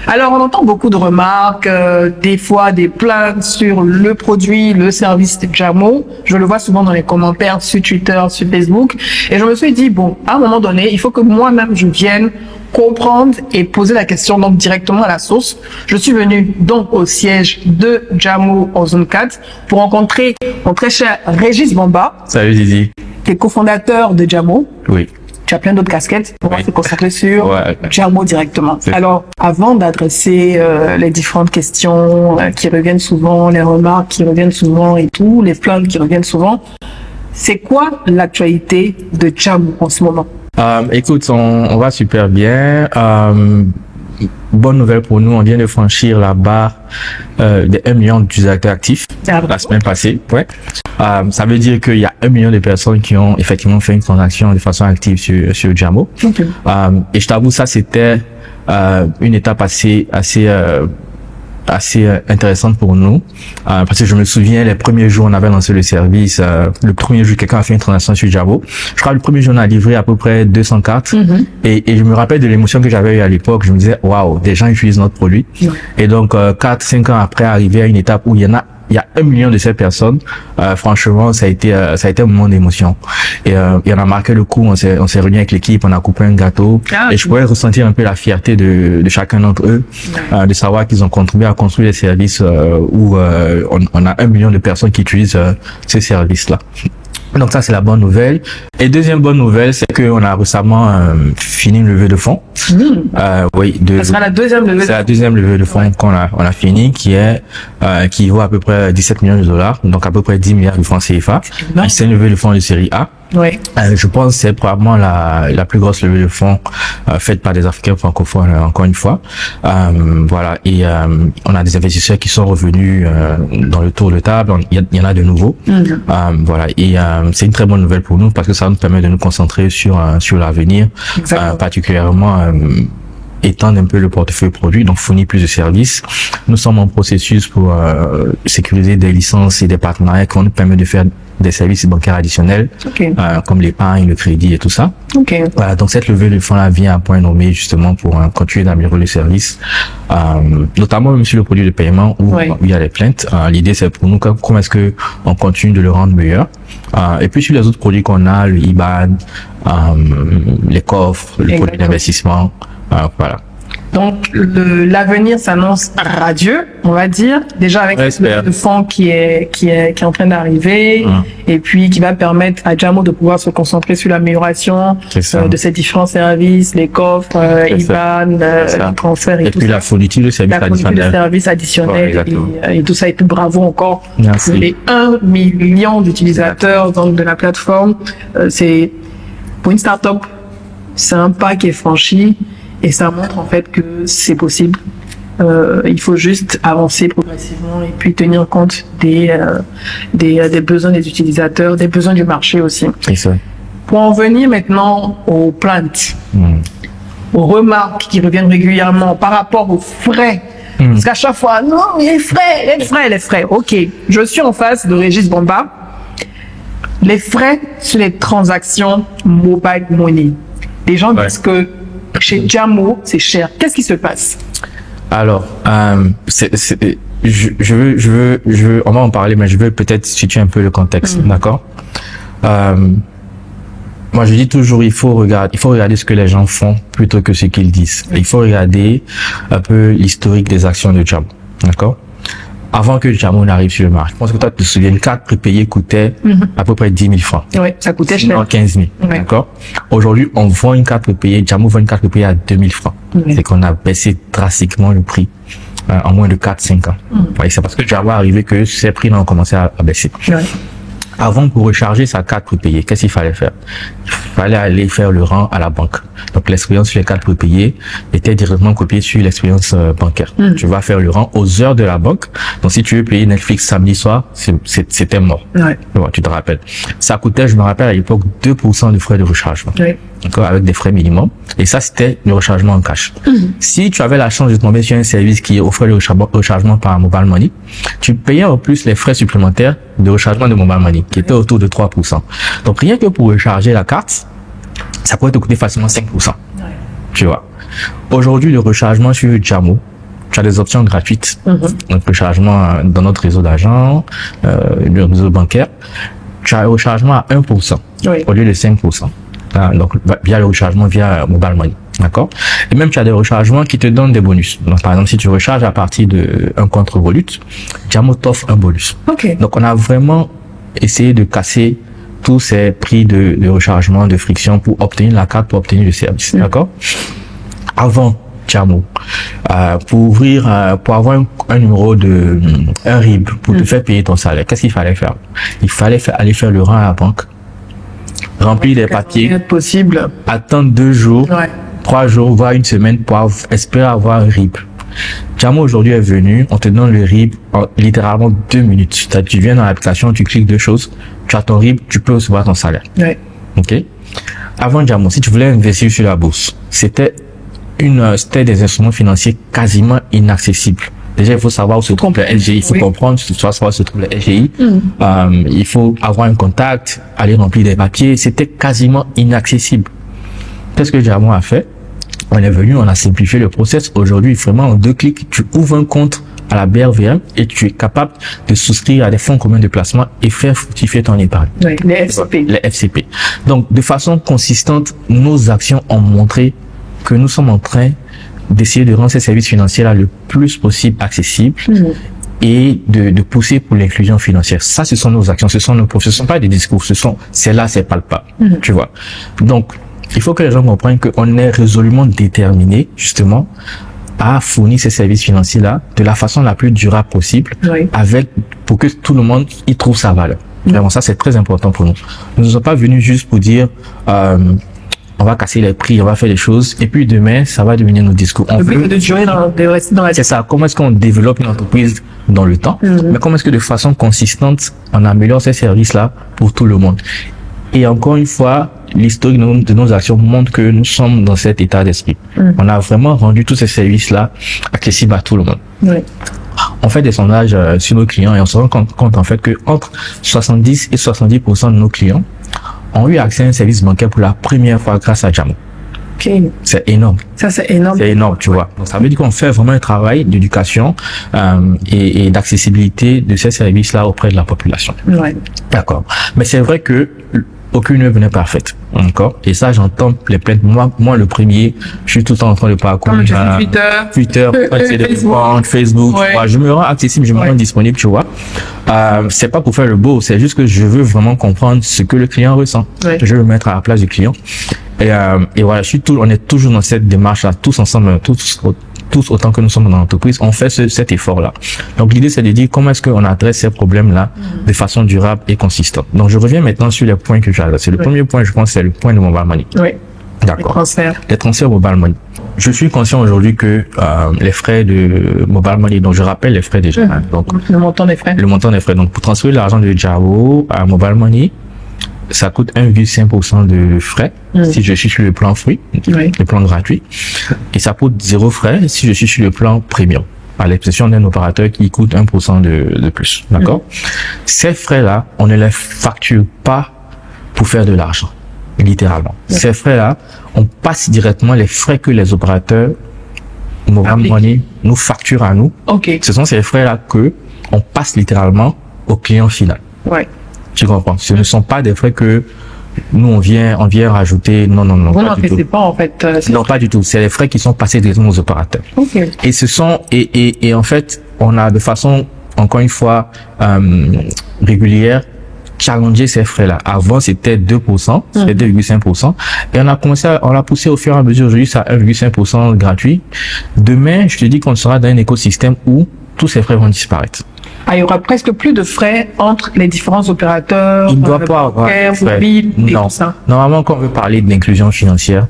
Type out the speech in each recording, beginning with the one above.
Alors, on entend beaucoup de remarques, des fois des plaintes sur le produit, le service de Jamo. Je le vois souvent dans les commentaires sur Twitter, sur Facebook. Et je me suis dit, bon, à un moment donné, il faut que moi-même je vienne comprendre et poser la question donc directement à la source. Je suis venu donc au siège de Jamo en zone 4 pour rencontrer mon très cher Régis Bamba. Salut Didi. Qui est cofondateur de Jamo. Oui. Tu as plein d'autres casquettes. On va se concentrer sur Jamo directement. C'est Alors, avant d'adresser les différentes questions qui reviennent souvent, les remarques qui reviennent souvent et tout, les plaintes qui reviennent souvent, c'est quoi l'actualité de Jamo en ce moment? Écoute, on va super bien. Bonne nouvelle pour nous, on vient de franchir la barre des 1 million d'utilisateurs actifs la semaine passée. Ouais. Ça veut dire qu'il y a 1 million de personnes qui ont effectivement fait une transaction de façon active sur Jamo. Okay. Et je t'avoue, ça c'était une étape assez intéressante pour nous, parce que je me souviens les premiers jours on avait lancé le service, le premier jour quelqu'un a fait une transaction sur Jamo. Je crois que le premier jour on a livré à peu près 200 cartes et je me rappelle de l'émotion que j'avais eu à l'époque. Je me disais waouh, des gens utilisent notre produit. Et donc 4-5 ans après, arriver à une étape où il y a 1 million de ces personnes, franchement ça a été un moment d'émotion et on a marqué le coup. On s'est réunis avec l'équipe, on a coupé un gâteau et je pouvais ressentir un peu la fierté de chacun d'entre eux, de savoir qu'ils ont contribué à construire des services où on a 1 million de personnes qui utilisent ces services là. Donc ça c'est la bonne nouvelle. Et deuxième bonne nouvelle, c'est qu'on a récemment fini une levée de fonds. Oui, ça sera la deuxième levée. C'est la deuxième levée de fonds qu'on a fini, qui vaut à peu près 17 millions de dollars, donc à peu près 10 milliards de francs CFA. C'est une levée de fonds de série A. Oui. Je pense que c'est probablement la plus grosse levée de fonds faite par des Africains francophones, encore une fois. Voilà, et on a des investisseurs qui sont revenus dans le tour de table. Il y en a de nouveaux. Voilà, et c'est une très bonne nouvelle pour nous parce que ça nous permet de nous concentrer sur l'avenir, particulièrement étendre un peu le portefeuille produit, donc fournir plus de services. Nous sommes en processus pour sécuriser des licences et des partenariats qui vont nous permettre de faire des services bancaires additionnels, comme l'épargne, le crédit et tout ça. Voilà, donc cette levée de fonds là vient à point nommé justement pour continuer d'améliorer le service, notamment même sur le produit de paiement où il y a les plaintes. L'idée c'est pour nous comment est-ce que on continue de le rendre meilleur. Et puis sur les autres produits qu'on a, le IBAN, les coffres, le produit d'investissement, voilà. Donc l'avenir s'annonce radieux, on va dire. Déjà avec le fonds qui est en train d'arriver et puis qui va permettre à Jamo de pouvoir se concentrer sur l'amélioration de ses différents services, les coffres, IBAN, les transferts et tout ça. Et puis la fourniture de services additionnels. Et tout ça. Et puis bravo encore pour les 1 million d'utilisateurs donc de la plateforme. C'est pour une start-up, c'est un pas qui est franchi. Et ça montre en fait que c'est possible. Il faut juste avancer progressivement et puis tenir compte des besoins des utilisateurs, des besoins du marché aussi. Pour en venir maintenant aux plaintes, aux remarques qui reviennent régulièrement par rapport aux frais. Parce qu'à chaque fois, non, les frais. Ok, je suis en face de Régis Bamba. Les frais sur les transactions mobile money. Les gens disent que chez Jamo, c'est cher. Qu'est-ce qui se passe? Alors, je veux, on va en parler, mais je veux peut-être situer un peu le contexte, d'accord? Moi, je dis toujours, il faut regarder ce que les gens font plutôt que ce qu'ils disent. Il faut regarder un peu l'historique des actions de Jamo, d'accord? Avant que Jamo n'arrive sur le marché, je pense que toi, tu te souviens, une carte prépayée coûtait à peu près 10 000 francs. Oui, ça coûtait cher. 15 000, d'accord? Aujourd'hui, on vend une carte prépayée, Jamo vend une carte prépayée à 2 000 francs. C'est qu'on a baissé drastiquement le prix en moins de 4-5 ans. C'est parce que Jamo est arrivé que ces prix-là ont commencé à baisser. Avant, pour recharger sa carte prépayée, qu'est-ce qu'il fallait faire? Il fallait aller faire le rang à la banque. Donc, l'expérience sur les cartes prépayées était directement copiée sur l'expérience bancaire. Tu vas faire le rang aux heures de la banque. Donc, si tu veux payer Netflix samedi soir, c'était mort. Bon, tu te rappelles. Ça coûtait, je me rappelle à l'époque, 2% de frais de rechargement. D'accord, avec des frais minimums. Et ça, c'était le rechargement en cash. Si tu avais la chance de tomber sur un service qui offrait le rechargement par mobile money, tu payais en plus les frais supplémentaires de rechargement de mobile money, qui étaient autour de 3%. Donc, rien que pour recharger la carte, ça pourrait te coûter facilement 5%. Tu vois. Aujourd'hui, le rechargement sur Jamo tu as des options gratuites. Donc, le chargement dans notre réseau d'argent, le réseau bancaire, tu as un rechargement à 1% au lieu de 5%. Donc, via le rechargement via Mobile Money. D'accord? Et même, tu as des rechargements qui te donnent des bonus. Donc, par exemple, si tu recharges à partir d'un compte Revolut, Jamo t'offre un bonus. Donc, on a vraiment essayé de casser tous ces prix de rechargement, de friction pour obtenir la carte, pour obtenir le service. D'accord? Avant Jamo, pour avoir un numéro un RIB, pour te faire payer ton salaire, qu'est-ce qu'il fallait faire? Il fallait aller faire le rang à la banque, remplir des papiers, possible, attendre 2 jours, 3 jours, voire une semaine pour espérer avoir un RIB. Jamo aujourd'hui est venu, on te donne le RIB en littéralement 2 minutes. Tu viens dans l'application, tu cliques 2 choses, tu as ton RIB, tu peux recevoir ton salaire. Ok? Avant Jamo, si tu voulais investir sur la bourse, c'était des instruments financiers quasiment inaccessibles. Déjà, il faut savoir où se trouve le LGI. Il faut comprendre, savoir où se trouve le LGI. Il faut avoir un contact, aller remplir des papiers. C'était quasiment inaccessible. Qu'est-ce que Jamo a fait? On est venu, on a simplifié le process. Aujourd'hui, vraiment, en 2 clics, tu ouvres un compte à la BRVM et tu es capable de souscrire à des fonds communs de placement et faire fructifier ton épargne. Les FCP. Les FCP. Donc, de façon consistante, nos actions ont montré que nous sommes en train d'essayer de rendre ces services financiers-là le plus possible accessibles et de pousser pour l'inclusion financière. Ça, ce sont nos actions, ce sont nos profs, ce sont pas des discours, c'est là, c'est palpable, tu vois. Donc, il faut que les gens comprennent qu'on est résolument déterminé, justement, à fournir ces services financiers-là de la façon la plus durable possible, pour que tout le monde y trouve sa valeur. Vraiment, ça, c'est très important pour nous. Nous ne sommes pas venus juste pour dire, on va casser les prix, on va faire des choses, et puis demain, ça va devenir nos discours. Le but de durer dans la... C'est ça. Comment est-ce qu'on développe une entreprise dans le temps, mais comment est-ce que de façon consistante, on améliore ces services-là pour tout le monde. Et encore une fois, l'historique de nos actions montre que nous sommes dans cet état d'esprit. On a vraiment rendu tous ces services-là accessibles à tout le monde. On fait des sondages sur nos clients et on se rend compte en fait que entre 70 et 70% de nos clients ont eu accès à un service bancaire pour la première fois grâce à Jamo. C'est énorme. Ça, c'est énorme. C'est énorme, tu vois. Donc, ça veut dire qu'on fait vraiment un travail d'éducation et d'accessibilité de ces services-là auprès de la population. D'accord. Mais c'est vrai que aucune œuvre n'est parfaite. D'accord. Et ça, j'entends les plaintes. Moi, le premier, je suis tout le temps en train de parcourir Twitter, Facebook. Je me rends accessible, je me rends disponible, tu vois. C'est pas pour faire le beau, c'est juste que je veux vraiment comprendre ce que le client ressent. Je veux me mettre à la place du client. Et voilà, on est toujours dans cette démarche-là, tous ensemble, tous autant que nous sommes dans l'entreprise, on fait cet effort-là. Donc, l'idée, c'est de dire comment est-ce qu'on adresse ces problèmes-là de façon durable et consistante. Donc, je reviens maintenant sur les points que j'ai adressés. Le premier point, je pense, c'est le point de Mobile Money. D'accord. Les transferts Mobile Money. Je suis conscient aujourd'hui que les frais de Mobile Money, donc je rappelle les frais déjà. Donc, le montant des frais. Le montant des frais. Donc, pour transférer l'argent de Jamo à Mobile Money, ça coûte 1,5% de frais si je suis sur le plan free, le plan gratuit, et ça coûte 0 frais si je suis sur le plan premium, à l'exception d'un opérateur qui coûte 1% de plus. D'accord? Ces frais-là, on ne les facture pas pour faire de l'argent, littéralement. Ces frais-là, on passe directement les frais que les opérateurs Mobile Money nous facturent à nous. Ce sont ces frais-là que on passe littéralement au client final. Tu comprends? Ce ne sont pas des frais que nous, on vient rajouter. Non. Vous n'en faites pas, en fait. Non, pas du tout. C'est les frais qui sont passés directement aux opérateurs. Et ce sont, et en fait, on a de façon, encore une fois, régulière, challenger ces frais-là. Avant, c'était 2%, c'était 2,5%. Et on l'a poussé au fur et à mesure. Aujourd'hui, c'est à 1,5% gratuit. Demain, je te dis qu'on sera dans un écosystème où tous ces frais vont disparaître. Il y aura presque plus de frais entre les différents opérateurs, il ne doit pas avoir mobile et tout ça. Normalement, quand on veut parler d'inclusion financière,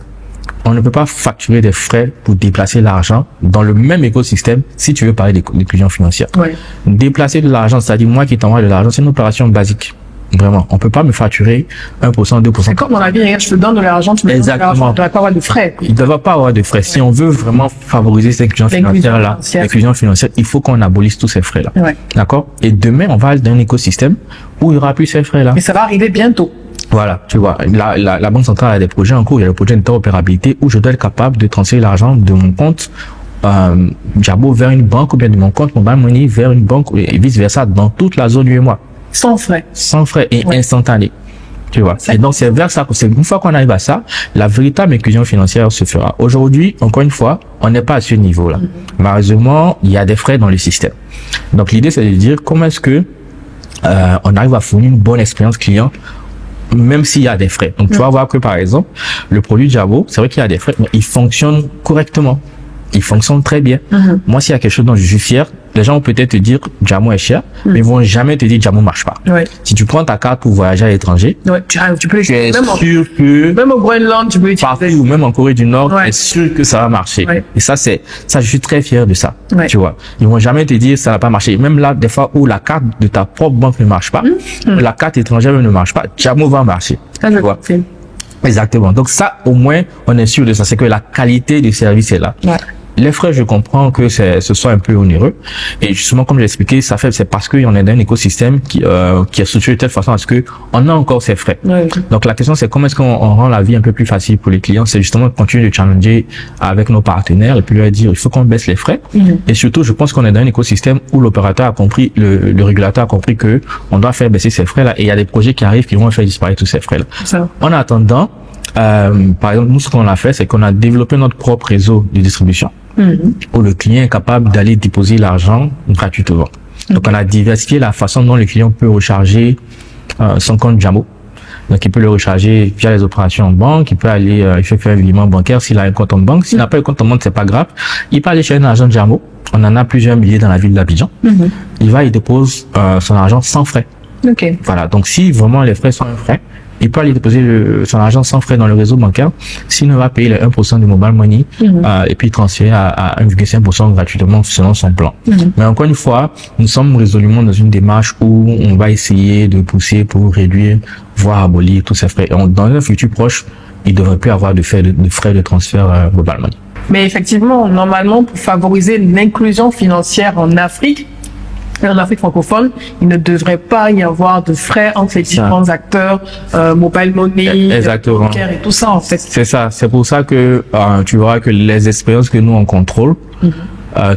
on ne peut pas facturer des frais pour déplacer l'argent dans le même écosystème si tu veux parler d'inclusion financière. Déplacer de l'argent, c'est-à-dire moi qui t'envoie de l'argent, c'est une opération basique. Vraiment, on peut pas me facturer 1%, 2%. C'est comme dans la vie, je te donne de l'argent, tu me donnes de l'argent, il ne doit pas avoir de frais. Il ne doit pas avoir de frais. Si on veut vraiment favoriser cette inclusion financière-là, l'inclusion financière, il faut qu'on abolisse tous ces frais-là. D'accord? Et demain, on va aller dans un écosystème où il n'y aura plus ces frais-là. Et ça va arriver bientôt. Voilà, tu vois, la Banque centrale a des projets en cours, il y a le projet d'interopérabilité où je dois être capable de transférer l'argent de mon compte Jamo vers une banque ou bien de mon compte Mobile Money vers une banque et vice versa dans toute la zone UEMOA. Sans frais. Sans frais et instantané. Tu vois. Et donc, c'est vers ça, c'est une fois qu'on arrive à ça, la véritable inclusion financière se fera. Aujourd'hui, encore une fois, on n'est pas à ce niveau-là. Malheureusement, il y a des frais dans le système. Donc, l'idée, c'est de dire comment est-ce que, on arrive à fournir une bonne expérience client, même s'il y a des frais. Donc, tu vas voir que, par exemple, le produit Jamo, c'est vrai qu'il y a des frais, mais il fonctionne correctement. Il fonctionne très bien. Moi, s'il y a quelque chose dont je suis fier, les gens vont peut-être te dire Jamo est cher, mais ils vont jamais te dire Jamo marche pas. Si tu prends ta carte pour voyager à l'étranger, tu peux l'utiliser. Tu es sûr que même au Groenland, tu peux l'utiliser. Partout, ou même en Corée du Nord, tu es sûr que ça va marcher. Et ça, je suis très fier de ça. Tu vois. Ils vont jamais te dire ça va pas marcher. Même là, des fois où la carte de ta propre banque ne marche pas, la carte étrangère ne marche pas, Jamo va marcher. Ça, je vois. Exactement. Donc ça, au moins, on est sûr de ça. C'est que la qualité du service est là. Les frais, je comprends que ce soit un peu onéreux. Et justement, comme j'ai expliqué, c'est parce qu'on est dans un écosystème qui est structuré de telle façon à ce que on a encore ces frais. Donc, la question, c'est comment est-ce qu'on rend la vie un peu plus facile pour les clients? C'est justement continuer de challenger avec nos partenaires et puis leur dire, il faut qu'on baisse les frais. Et surtout, je pense qu'on est dans un écosystème où l'opérateur a compris, le régulateur a compris que on doit faire baisser ces frais-là. Et il y a des projets qui arrivent qui vont faire disparaître tous ces frais-là. En attendant, par exemple, nous, ce qu'on a fait, c'est qu'on a développé notre propre réseau de distribution. Où le client est capable d'aller déposer l'argent gratuitement. Donc, on a diversifié la façon dont le client peut recharger son compte Jamo. Donc, il peut le recharger via les opérations en banque, il peut aller, il fait faire un virement bancaire s'il a un compte en banque. S'il n'a pas un compte en banque, c'est pas grave. Il peut aller chercher un argent Jamo. On en a plusieurs milliers dans la ville d'Abidjan. Il dépose son argent sans frais. Voilà. Donc, si vraiment les frais sont un frais, il peut aller déposer son argent sans frais dans le réseau bancaire. S'il ne va payer les 1% de Mobile Money, et puis transférer à 1,5% gratuitement selon son plan. Mais encore une fois, nous sommes résolument dans une démarche où on va essayer de pousser pour réduire, voire abolir tous ces frais. Et dans un futur proche, il ne devrait plus avoir de frais de transfert Mobile Money. Mais effectivement, normalement, pour favoriser l'inclusion financière en Afrique francophone, il ne devrait pas y avoir de frais entre les différents acteurs, Mobile Money, bancaire et tout ça, en fait. C'est ça. C'est pour ça que tu verras que les expériences que nous on contrôle,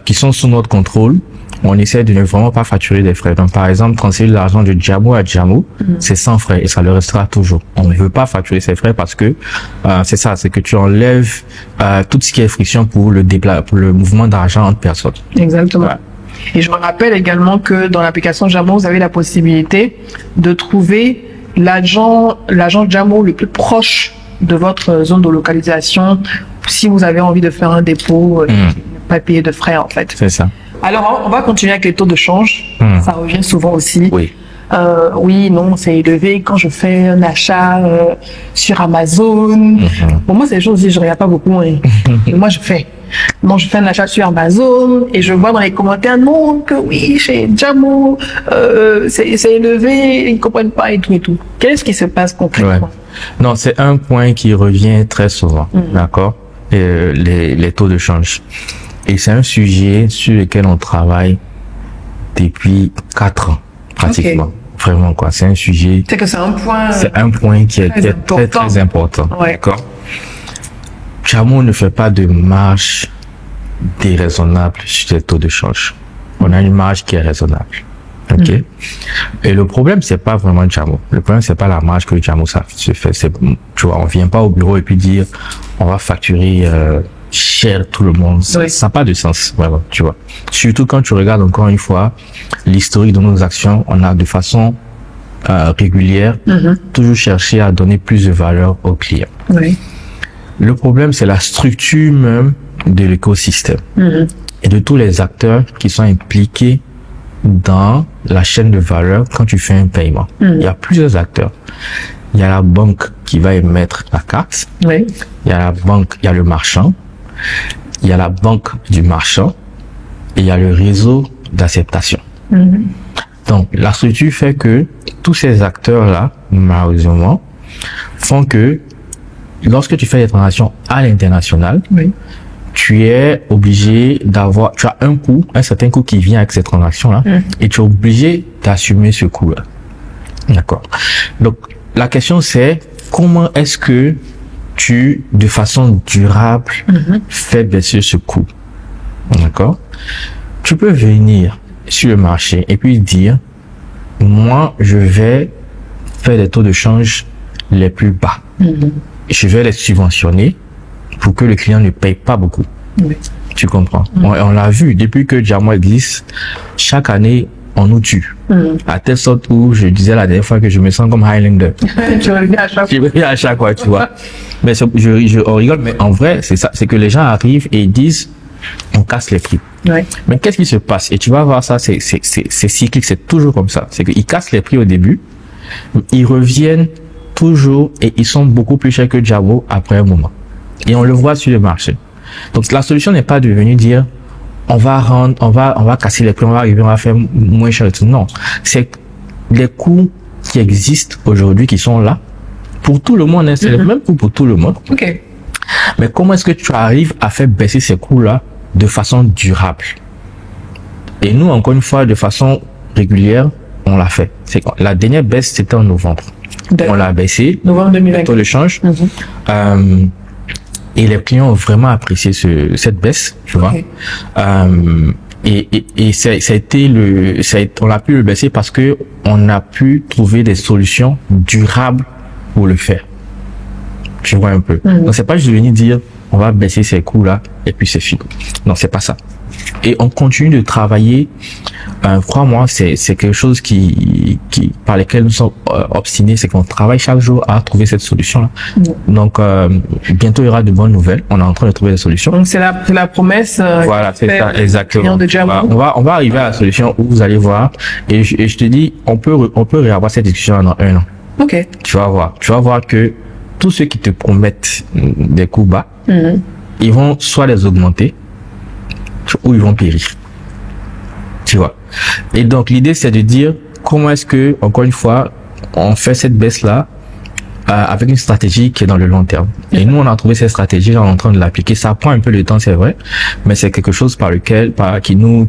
qui sont sous notre contrôle, on essaie de ne vraiment pas facturer des frais. Donc, par exemple, transférer l'argent de Jamo à Jamo, c'est sans frais et ça le restera toujours. On ne veut pas facturer ces frais parce que c'est que tu enlèves tout ce qui est friction pour le mouvement d'argent entre personnes. Exactement. Et je me rappelle également que dans l'application Jamo, vous avez la possibilité de trouver l'agent Jamo le plus proche de votre zone de localisation si vous avez envie de faire un dépôt, pas payer de frais en fait. C'est ça. Alors, on va continuer avec les taux de change. Ça revient souvent aussi. Oui, non, c'est élevé quand je fais un achat sur Amazon. Pour moi, c'est des choses que je regarde pas beaucoup. Mais moi, je fais un achat sur Amazon et je vois dans les commentaires, non, que oui, chez Jamo, c'est élevé, ils comprennent pas et tout et tout. Qu'est-ce qui se passe concrètement? Non, c'est un point qui revient très souvent, d'accord? Les taux de change. Et c'est un sujet sur lequel on travaille depuis 4 ans, pratiquement. Vraiment, quoi. C'est un sujet. C'est que c'est un point qui est très important. D'accord? Jamo ne fait pas de marge déraisonnable sur les taux de change. On a une marge qui est raisonnable. OK? Et le problème, c'est pas vraiment Jamo. Le problème, c'est pas la marge que Jamo ça se fait. Tu vois, on vient pas au bureau et puis dire, on va facturer, cher tout le monde. Ça n'a pas de sens, vraiment, tu vois. Surtout quand tu regardes encore une fois l'historique de nos actions, on a de façon régulière toujours cherché à donner plus de valeur aux clients. Le problème, c'est la structure même de l'écosystème et de tous les acteurs qui sont impliqués dans la chaîne de valeur quand tu fais un paiement. Il y a plusieurs acteurs. Il y a la banque qui va émettre la carte. Il y a la banque, il y a le marchand. Il y a la banque du marchand et il y a le réseau d'acceptation. Donc, la structure fait que tous ces acteurs-là, malheureusement, font que lorsque tu fais des transactions à l'international, tu es obligé tu as un certain coût qui vient avec ces transactions-là et tu es obligé d'assumer ce coût-là. D'accord. Donc, la question c'est comment est-ce que tu, de façon durable, fais baisser ce coût. D'accord? Tu peux venir sur le marché et puis dire, moi, je vais faire des taux de change les plus bas. Je vais les subventionner pour que le client ne paye pas beaucoup. Oui. Tu comprends? On l'a vu, depuis que Diamant existe, chaque année, on nous tue. À telle sorte où je disais la dernière fois que je me sens comme Highlander. Tu reviens à chaque fois. Je reviens à chaque fois, tu vois. Mais on rigole, mais en vrai, c'est ça. C'est que les gens arrivent et ils disent, on casse les prix. Ouais. Mais qu'est-ce qui se passe? Et tu vas voir ça, c'est cyclique, c'est toujours comme ça. C'est qu'ils cassent les prix au début, ils reviennent toujours et ils sont beaucoup plus chers que Diamant après un moment. Et on le voit sur le marché. Donc la solution n'est pas de venir dire on va casser les prix, on va faire moins cher. Non, c'est les coûts qui existent aujourd'hui qui sont là pour tout le monde, c'est le même coût pour tout le monde. Ok. Mais comment est-ce que tu arrives à faire baisser ces coûts-là de façon durable? Et nous, encore une fois, de façon régulière, on l'a fait. La dernière baisse, c'était en novembre. On l'a baissé. Novembre 2020. Le taux de change. Et les clients ont vraiment apprécié cette baisse, tu vois. Et ça a été on a pu le baisser parce que on a pu trouver des solutions durables pour le faire. Tu vois un peu. Donc c'est pas juste venir dire on va baisser ces coûts-là et puis c'est fini. Non, c'est pas ça. Et on continue de travailler. Crois-moi, c'est quelque chose par lesquels nous sommes obstinés, c'est qu'on travaille chaque jour à trouver cette solution-là. Donc bientôt il y aura de bonnes nouvelles. On est en train de trouver des solutions. Donc c'est la promesse. Voilà, c'est ça, exactement. De Diamant. On va arriver à la solution où vous allez voir. Et je te dis, on peut réavoir cette discussion dans 1 an. Ok. Tu vas voir que tous ceux qui te promettent des coûts bas, ils vont soit les augmenter ou ils vont périr. Tu vois. Et donc l'idée c'est de dire comment est-ce que, encore une fois, on fait cette baisse-là avec une stratégie qui est dans le long terme. Et nous on a trouvé cette stratégie, on est en train de l'appliquer. Ça prend un peu de temps, c'est vrai, mais c'est quelque chose qui nous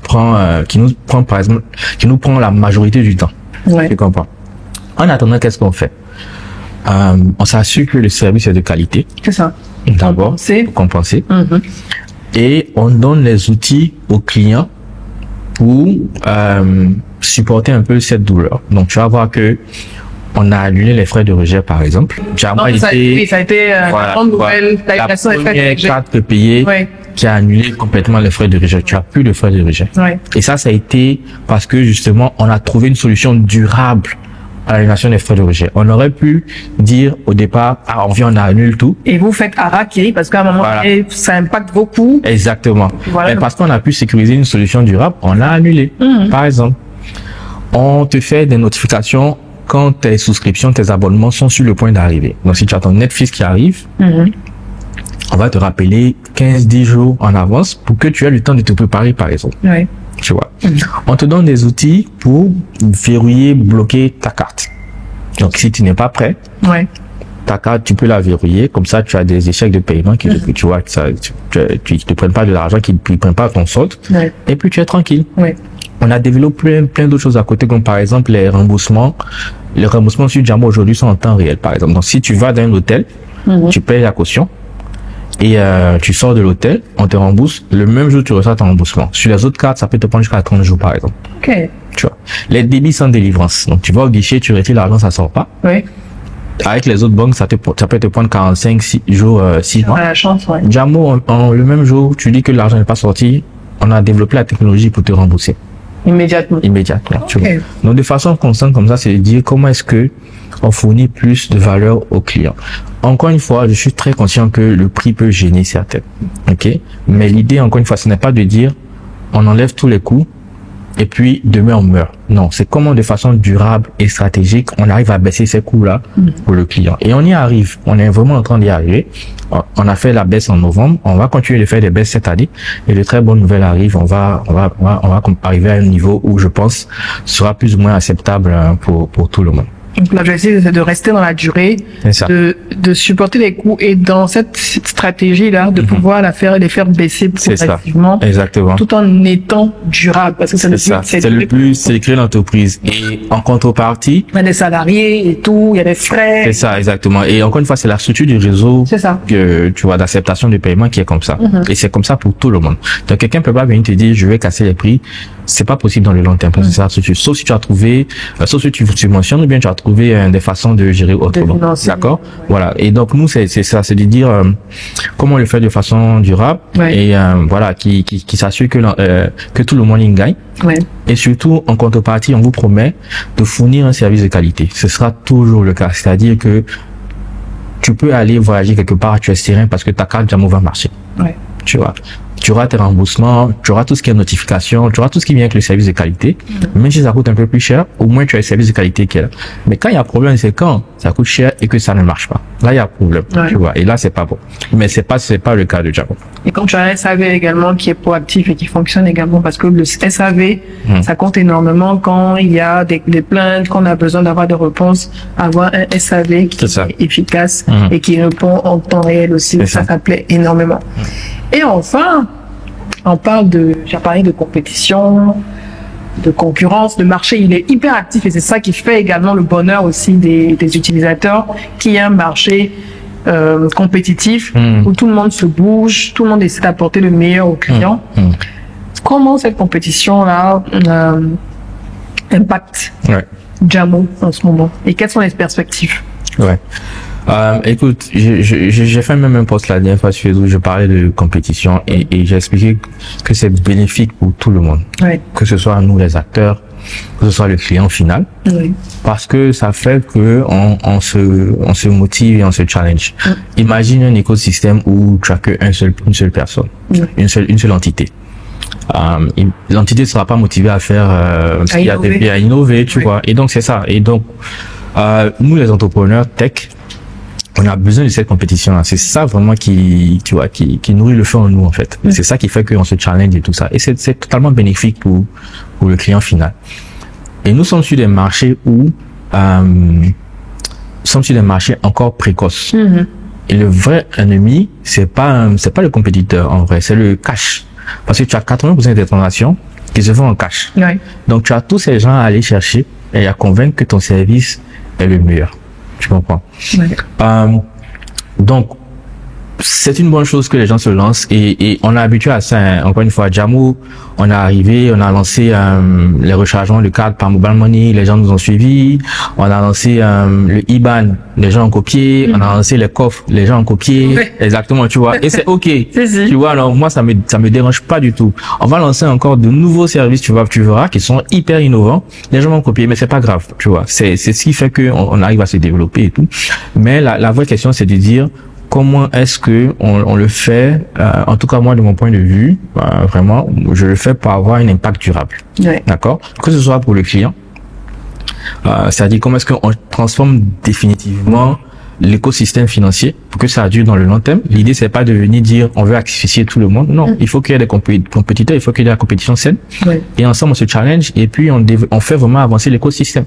prend par exemple, qui nous prend la majorité du temps. Ouais. Tu comprends? En attendant, qu'est-ce qu'on fait? On s'assure que le service est de qualité. C'est ça. D'abord, pour compenser. Et on donne les outils aux clients pour supporter un peu cette douleur. Donc, tu vas voir que on a annulé les frais de rejet, par exemple. Ça a été la grande nouvelle. La première carte payée qui a annulé complètement les frais de rejet. Tu as plus de frais de rejet. Ouais. Et ça a été parce que justement, on a trouvé une solution durable à l'annulation des frais de rejet. On aurait pu dire au départ, on annule tout. Et vous faites harakiri parce qu'à un moment donné, ça impacte vos coûts. Exactement. Voilà. Mais parce qu'on a pu sécuriser une solution durable, on l'a annulé. Par exemple, on te fait des notifications quand tes souscriptions, tes abonnements sont sur le point d'arriver. Donc si tu as ton Netflix qui arrive, on va te rappeler 15-10 jours en avance pour que tu aies le temps de te préparer, par exemple. Ouais. Tu vois. On te donne des outils pour verrouiller, bloquer ta carte. Donc, si tu n'es pas prêt, ta carte, tu peux la verrouiller. Comme ça, tu as des échecs de paiement qui, tu vois, tu te prennent pas de l'argent, qui ne prennent pas ton solde. Et puis, tu es tranquille. On a développé plein d'autres choses à côté, comme par exemple les remboursements. Les remboursements sur Diamant aujourd'hui sont en temps réel, par exemple. Donc, si tu vas dans un hôtel, tu payes la caution. Et tu sors de l'hôtel, on te rembourse, le même jour tu reçois ton remboursement. Sur les autres cartes, ça peut te prendre jusqu'à 30 jours par exemple. Ok. Tu vois. Les débits sans délivrance. Donc tu vas au guichet, tu retires l'argent, ça sort pas. Oui. Avec les autres banques, ça peut te prendre 45 jours, 6 mois. On a la chance, ouais. Diamant, le même jour, tu dis que l'argent n'est pas sorti, on a développé la technologie pour te rembourser. Immédiatement. Tu vois. Donc de façon constante comme ça, c'est de dire comment est-ce que on fournit plus de valeur aux clients. Encore une fois, je suis très conscient que le prix peut gêner certains. Ok? Mais l'idée, encore une fois, ce n'est pas de dire on enlève tous les coûts et puis demain on meurt. Non, c'est comment de façon durable et stratégique on arrive à baisser ces coûts-là pour le client. Et on y arrive. On est vraiment en train d'y arriver. On a fait la baisse en novembre. On va continuer de faire des baisses cette année. Et de très bonnes nouvelles arrivent. On va arriver à un niveau où je pense sera plus ou moins acceptable pour tout le monde. Donc l'objectif, c'est de rester dans la durée, de supporter les coûts et dans cette stratégie-là, de pouvoir les faire baisser progressivement, tout en étant durable. Parce que c'est créer l'entreprise. Et en contrepartie, il y a des salariés et tout, il y a des frais. C'est ça, exactement. Et encore une fois, c'est la structure du réseau que tu vois d'acceptation du paiement qui est comme ça. Et c'est comme ça pour tout le monde. Donc quelqu'un peut pas venir te dire je vais casser les prix. C'est pas possible dans le long terme. C'est ça, sauf si tu as trouvé, sauf si tu subventionnes ou bien tu as trouvé des façons de gérer autrement. D'accord? Voilà. Et donc nous c'est ça, c'est de dire comment le faire de façon durable et voilà qui s'assure que tout le monde y gagne. Et surtout en contrepartie, on vous promet de fournir un service de qualité. Ce sera toujours le cas. C'est-à-dire que tu peux aller voyager quelque part, tu es serein parce que ta carte Jamo va marcher. Tu vois. Tu auras tes remboursements, tu auras tout ce qui est notification, tu auras tout ce qui vient avec le service de qualité. Même si ça coûte un peu plus cher, au moins tu as le service de qualité qui est là. Mais quand il y a problème, c'est quand ça coûte cher et que ça ne marche pas. Là, il y a problème, tu vois. Et là, c'est pas bon. Mais c'est pas le cas de Jamo. Et quand tu as un SAV également qui est proactif et qui fonctionne également, parce que le SAV, ça compte énormément quand il y a des plaintes, qu'on a besoin d'avoir des réponses, avoir un SAV qui est efficace et qui répond en temps réel aussi. Ça plaît énormément. Et enfin, j'ai parlé de compétition, de concurrence, le marché, il est hyper actif et c'est ça qui fait également le bonheur aussi des utilisateurs, qui est un marché compétitif où tout le monde se bouge, tout le monde essaie d'apporter le meilleur aux clients. Comment cette compétition-là impacte Jamo en ce moment et quelles sont les perspectives? Écoute, j'ai fait même un post la dernière fois sur Facebook où je parlais de compétition et j'ai expliqué que c'est bénéfique pour tout le monde. Que ce soit nous les acteurs, que ce soit le client final. Parce que ça fait que on se motive et on se challenge. Imagine un écosystème où tu as que une seule personne, une seule entité. L'entité ne sera pas motivée à faire à innover, tu vois. Et donc c'est ça. Et donc nous les entrepreneurs tech, on a besoin de cette compétition-là. C'est ça vraiment qui nourrit le feu en nous, en fait. C'est ça qui fait qu'on se challenge et tout ça. Et c'est totalement bénéfique pour le client final. Et nous sommes sur des marchés encore précoces. Et le vrai ennemi, c'est pas le compétiteur, en vrai. C'est le cash. Parce que tu as 80% des transactions qui se font en cash. Donc, tu as tous ces gens à aller chercher et à convaincre que ton service est le meilleur. Tu comprends? Donc, c'est une bonne chose que les gens se lancent et on est habitué à ça. Hein. Encore une fois, Jamo, on est arrivé, on a lancé les rechargements de cartes par Mobile Money, les gens nous ont suivis. On a lancé le IBAN, les gens ont copié. On a lancé les coffres, les gens ont copié. Exactement, tu vois. Et c'est OK. Tu vois, alors moi, ça me dérange pas du tout. On va lancer encore de nouveaux services, tu verras, qui sont hyper innovants. Les gens vont copier, mais c'est pas grave, tu vois. C'est ce qui fait qu'on arrive à se développer et tout. Mais la vraie question, c'est de dire, comment est-ce que on le fait, en tout cas moi de mon point de vue, vraiment, je le fais pour avoir un impact durable. D'accord? Que ce soit pour le client, c'est-à-dire comment est-ce qu'on transforme définitivement l'écosystème financier pour que ça dure dans le long terme. L'idée, c'est pas de venir dire on veut asphyxier tout le monde. Non, il faut qu'il y ait des compétiteurs, il faut qu'il y ait de la compétition saine. Et ensemble, on se challenge et puis on fait vraiment avancer l'écosystème.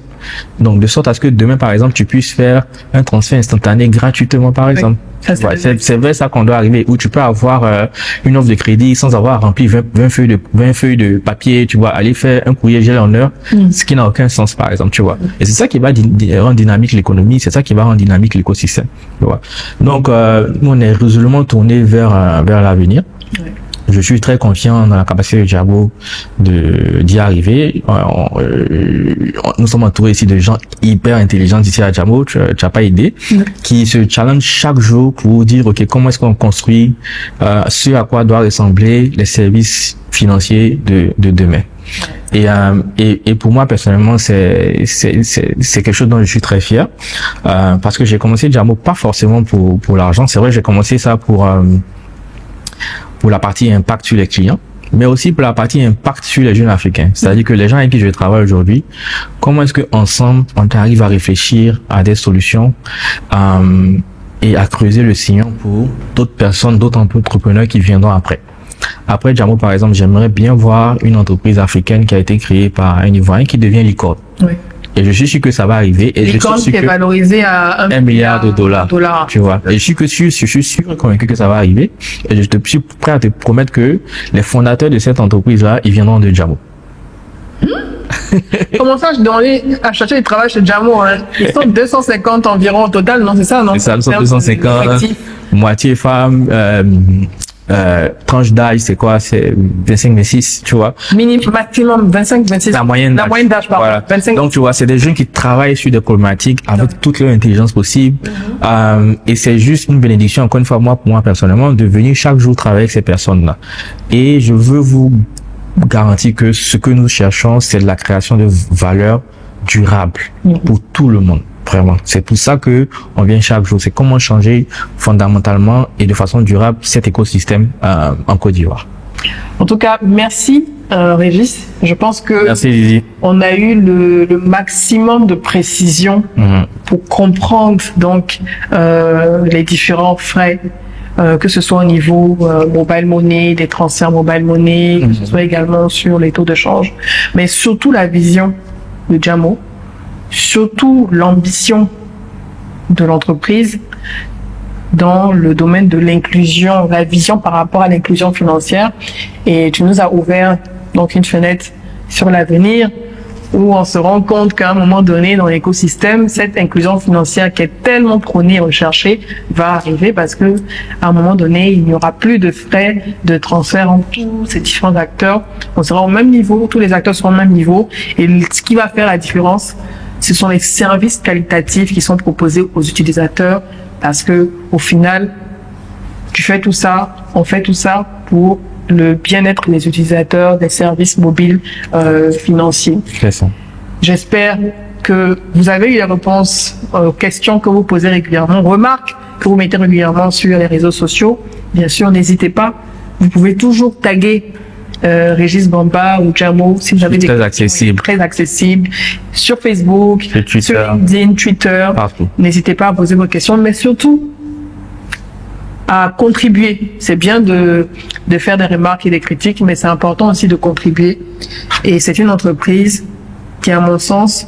Donc, de sorte à ce que demain, par exemple, tu puisses faire un transfert instantané gratuitement, par exemple. C'est vers ça qu'on doit arriver, où tu peux avoir une offre de crédit sans avoir rempli 20 feuilles de papier, tu vois, aller faire un courrier gel en heure, ce qui n'a aucun sens, par exemple, tu vois. Et c'est ça qui va rendre dynamique l'économie, c'est ça qui va rendre dynamique l'écosystème, tu vois. Donc, nous, on est résolument tourné vers l'avenir. Je suis très confiant dans la capacité de Jamo d'y arriver. Nous sommes entourés ici de gens hyper intelligents ici à Jamo, tu n'as pas idée, qui se challenge chaque jour pour dire, OK, comment est-ce qu'on construit ce à quoi doit ressembler les services financiers de demain. Et pour moi, personnellement, c'est quelque chose dont je suis très fier, parce que j'ai commencé Jamo pas forcément pour l'argent. C'est vrai, j'ai commencé ça pour la partie impact sur les clients, mais aussi pour la partie impact sur les jeunes africains. C'est-à-dire que les gens avec qui je travaille aujourd'hui, comment est-ce que ensemble on arrive à réfléchir à des solutions et à creuser le sillon pour d'autres personnes, d'autres entrepreneurs qui viendront après. Après Jamo, par exemple, j'aimerais bien voir une entreprise africaine qui a été créée par un Ivoirien qui devient licorne. Et je suis sûr que ça va arriver. Et Bitcoin je suis sûr est valorisé à 1 milliard de dollars. Tu vois. Et je suis sûr et convaincu que ça va arriver. Et je suis prêt à te promettre que les fondateurs de cette entreprise-là, ils viendront de Jamo. Comment ça, je demandais à chercher du travail chez Jamo, hein. Ils sont 250 environ au total, non, c'est ça, non? C'est ça, nous sommes 250, moitié femmes, tranche d'âge, c'est quoi? C'est 25, 26, tu vois. Maximum 25, 26. La moyenne d'âge, pardon. Voilà. 25. Donc, tu vois, c'est des jeunes qui travaillent sur des problématiques avec toute leur intelligence possible. Et c'est juste une bénédiction, encore une fois, pour moi personnellement, de venir chaque jour travailler avec ces personnes-là. Et je veux vous garantir que ce que nous cherchons, c'est la création de valeur durable pour tout le monde. Vraiment. C'est pour ça que on vient chaque jour. C'est comment changer fondamentalement et de façon durable cet écosystème en Côte d'Ivoire. En tout cas, merci Régis. Je pense que merci, Lydie. On a eu le maximum de précision pour comprendre donc les différents frais. Que ce soit au niveau mobile money, des transferts mobile money, que ce soit également sur les taux de change, mais surtout la vision de Jamo, surtout l'ambition de l'entreprise dans le domaine de l'inclusion, la vision par rapport à l'inclusion financière. Et tu nous as ouvert donc une fenêtre sur l'avenir où on se rend compte qu'à un moment donné dans l'écosystème, cette inclusion financière qui est tellement prônée et recherchée va arriver parce que à un moment donné, il n'y aura plus de frais de transfert entre tous ces différents acteurs. On sera au même niveau, tous les acteurs seront au même niveau. Et ce qui va faire la différence, ce sont les services qualitatifs qui sont proposés aux utilisateurs parce que au final, tu fais tout ça, on fait tout ça pour le bien-être des utilisateurs des services mobiles financiers. J'espère que vous avez eu les réponses aux questions que vous posez régulièrement, remarques que vous mettez régulièrement sur les réseaux sociaux. Bien sûr, n'hésitez pas. Vous pouvez toujours taguer Régis Bamba ou Jamo si vous avez des questions très accessibles sur Facebook, sur LinkedIn, Twitter. N'hésitez pas à poser vos questions, mais surtout à contribuer. C'est bien de faire des remarques et des critiques, mais c'est important aussi de contribuer. Et c'est une entreprise qui, à mon sens,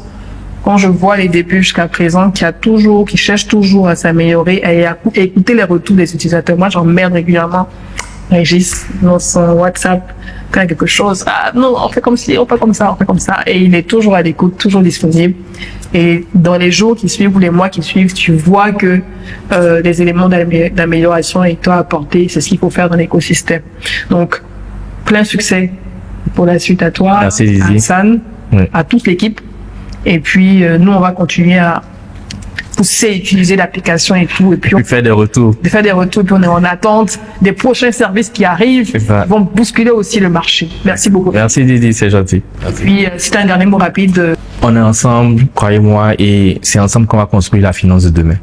quand je vois les débuts jusqu'à présent, qui cherche toujours à s'améliorer et à écouter les retours des utilisateurs. Moi, j'emmerde régulièrement Régis dans son WhatsApp quand il y a quelque chose. Ah non, on fait comme ci, on fait comme ça, on fait comme ça. Et il est toujours à l'écoute, toujours disponible. Et dans les jours qui suivent ou les mois qui suivent, tu vois que des éléments d'amélioration et toi apporter, c'est ce qu'il faut faire dans l'écosystème. Donc, plein succès pour la suite à toi, à Hassan, à toute l'équipe. Et puis, nous, on va continuer à pousser, utiliser l'application et tout. Et puis, on faire des retours. Faire des retours, puis on est en attente des prochains services qui arrivent, qui vont bousculer aussi le marché. Merci beaucoup. Merci Didi, c'est gentil. Merci. Puis, si un dernier mot rapide. On est ensemble, croyez-moi, et c'est ensemble qu'on va construire la finance de demain.